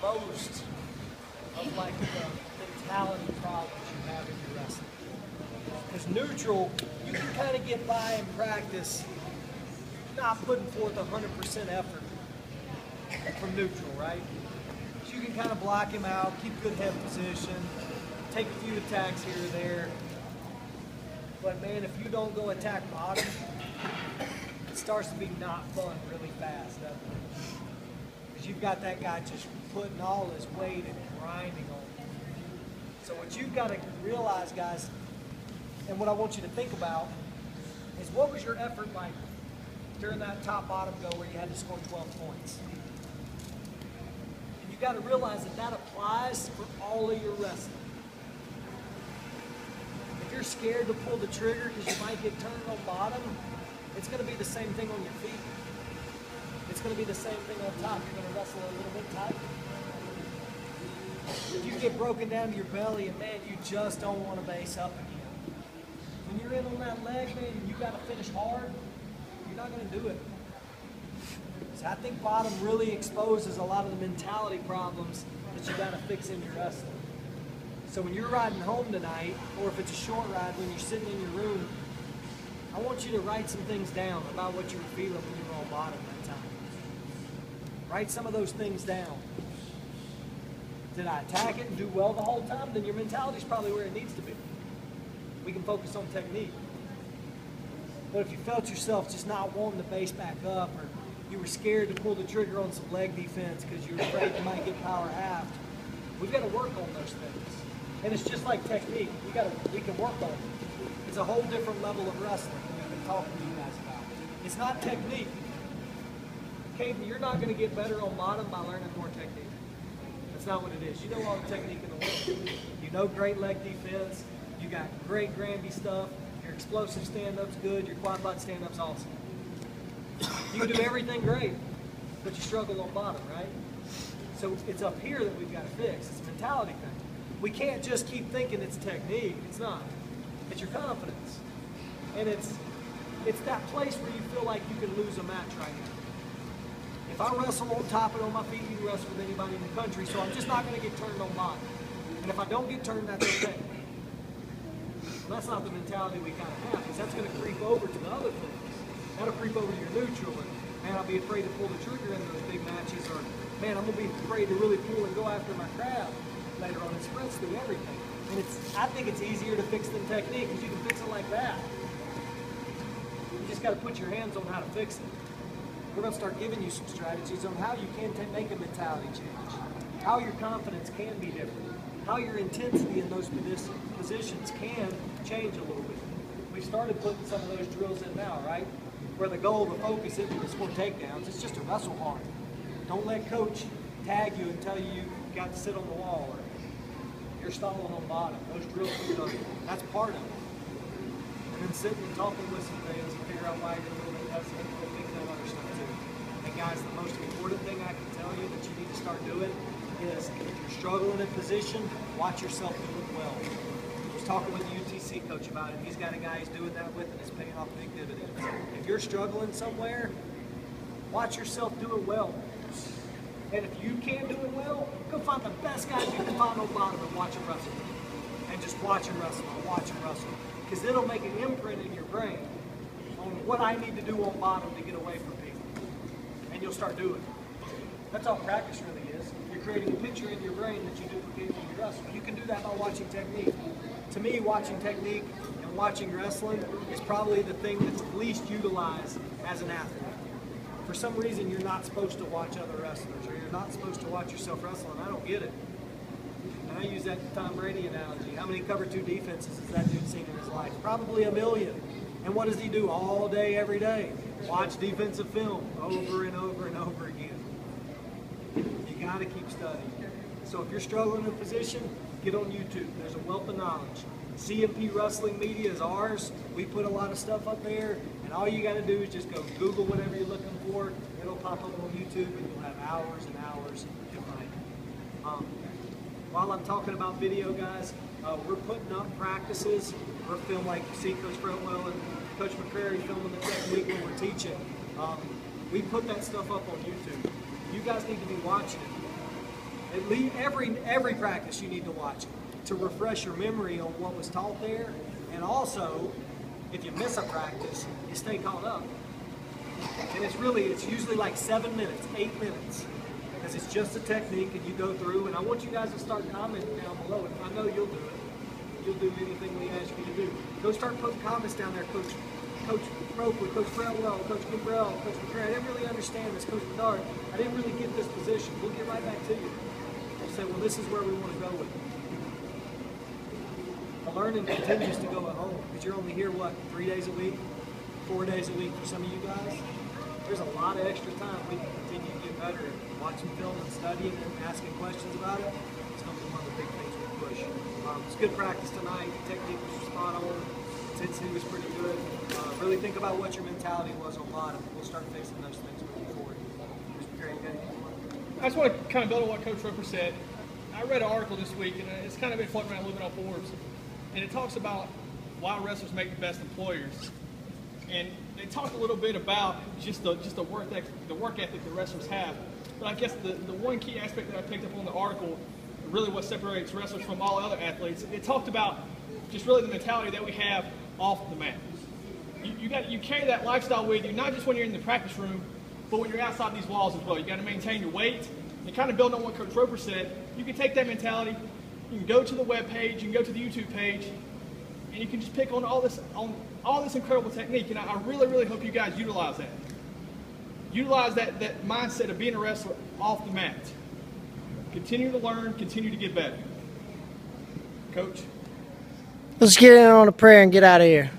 most of like the mentality problems you have in your wrestling. Because neutral, you can kind of get by in practice not putting forth 100% effort from neutral, right? So you can kind of block him out, keep good head position, take a few attacks here or there. But man, if you don't go attack bottom, it starts to be not fun really fast, doesn't it? Because you've got that guy just putting all his weight and grinding on you. So what you've got to realize, guys, and what I want you to think about is what was your effort like during that top-bottom go where you had to score 12 points? And you've got to realize that that applies for all of your wrestling. If you're scared to pull the trigger because you might get turned on bottom, it's going to be the same thing on your feet. It's going to be the same thing on top. You're going to wrestle a little bit tight. If you get broken down to your belly and man, you just don't want to base up again. When you're in on that leg, man, and you got to finish hard, you're not going to do it. So I think bottom really exposes a lot of the mentality problems that you got to fix in your wrestling. So when you're riding home tonight, or if it's a short ride when you're sitting in your room, I want you to write some things down about what you were feeling when you were on bottom that time. Write some of those things down. Did I attack it and do well the whole time? Then your mentality is probably where it needs to be. We can focus on technique. But if you felt yourself just not wanting to base back up, or you were scared to pull the trigger on some leg defense because you're afraid you might get power halved, we've got to work on those things. And it's just like technique. We can work on it. It's a whole different level of wrestling that we've been talking to you guys about. It's not technique. Caden, you're not going to get better on bottom by learning more technique. That's not what it is. You know all the technique in the world. You know great leg defense. You got great Granby stuff. Your explosive stand-up's good. Your quad butt stand-up's awesome. You can do everything great, but you struggle on bottom, right? So it's up here that we've got to fix. It's a mentality thing. We can't just keep thinking it's technique. It's not. It's your confidence. And it's that place where you feel like you can lose a match right now. If I wrestle on top and on my feet, you can wrestle with anybody in the country, so I'm just not going to get turned on bottom. And if I don't get turned, that's okay. Well, that's not the mentality we kind of have, because that's going to creep over to the other things. That'll creep over to your neutral, and man, I'll be afraid to pull the trigger in those big matches, or man, I'm going to be afraid to really pull and go after my crab later on. It spreads through everything. And I think it's easier to fix than technique, because you can fix it like that. You just got to put your hands on how to fix it. We're going to start giving you some strategies on how you can make a mentality change, how your confidence can be different, how your intensity in those positions can change a little bit. We've started putting some of those drills in now, right? Where the goal, the focus isn't to score takedowns, it's just to wrestle hard. Don't let coach tag you and tell you you got to sit on the wall or you're stalling on bottom. Those drills, that's part of it. And then sitting and talking with some fans and figure out why you're doing it, that's a big deal other stuff too. And guys, the most important thing I can tell you that you need to start doing is if you're struggling in position, watch yourself do it well. I was talking with the UTC coach about it. He's got a guy he's doing that with and it's paying off big dividends. If you're struggling somewhere, watch yourself do it well. And if you can't do it well, go find the best guys you can find on bottom and watch them wrestle. And just watch them wrestle and watch them wrestle. Because it'll make an imprint in your brain on what I need to do on bottom to get away from people. And you'll start doing it. That's all practice really is. You're creating a picture in your brain that you duplicate when you wrestle. You can do that by watching technique. To me, watching technique and watching wrestling is probably the thing that's least utilized as an athlete. For some reason, you're not supposed to watch other wrestlers, or you're not supposed to watch yourself wrestle, and I don't get it. And I use that Tom Brady analogy. How many cover two defenses has that dude seen in his life? Probably a million. And what does he do all day, every day? Watch defensive film over and over and over again. You got to keep studying. So if you're struggling in a position, get on YouTube. There's a wealth of knowledge. CMP Wrestling Media is ours. We put a lot of stuff up there, and all you got to do is just go Google whatever you're looking for. It'll pop up on YouTube, and you'll have hours and hours to find it. While I'm talking about video, guys, we're putting up practices. We're filming, like you see Coach Brentwell and Coach McCrary filming the technique when we're teaching. We put that stuff up on YouTube. You guys need to be watching it. At least every practice you need to watch to refresh your memory on what was taught there, and also if you miss a practice, you stay caught up. And it's usually like 7 minutes, 8 minutes, because it's just a technique, and you go through. And I want you guys to start commenting down below. And I know you'll do it. You'll do anything we ask you to do. Go start putting comments down there, Coach Roper, Coach Brelwell, Coach Kimbrell, Coach McCray. I didn't really understand this, Coach Bedard. I didn't really get this position. We'll get right back to you. We'll say, well, this is where we want to go with it. The learning continues to go at home, because you're only here, what, 3 days a week, 4 days a week for some of you guys? There's a lot of extra time we can continue to get better at watching film and studying and asking questions about it. It's going to be one of the big things we push. It's good practice tonight. The technique was spot on. Intensity was pretty good. Really think about what your mentality was on bottom. We'll start fixing those things moving forward. Great game. I just want to kind of build on what Coach Roper said. I read an article this week, and it's kind of been floating around a little bit on Forbes, and it talks about why wrestlers make the best employers. And they talked a little bit about just the work ethic that wrestlers have. But I guess the one key aspect that I picked up on the article, really what separates wrestlers from all other athletes, it talked about just really the mentality that we have off the mat. You carry that lifestyle with you, not just when you're in the practice room, but when you're outside these walls as well. You got to maintain your weight. And kind of building on what Coach Roper said, you can take that mentality, you can go to the web page, you can go to the YouTube page, and you can just pick on all this incredible technique. And I really, really hope you guys utilize that. Utilize that mindset of being a wrestler off the mat. Continue to learn, continue to get better. Coach? Let's get in on a prayer and get out of here.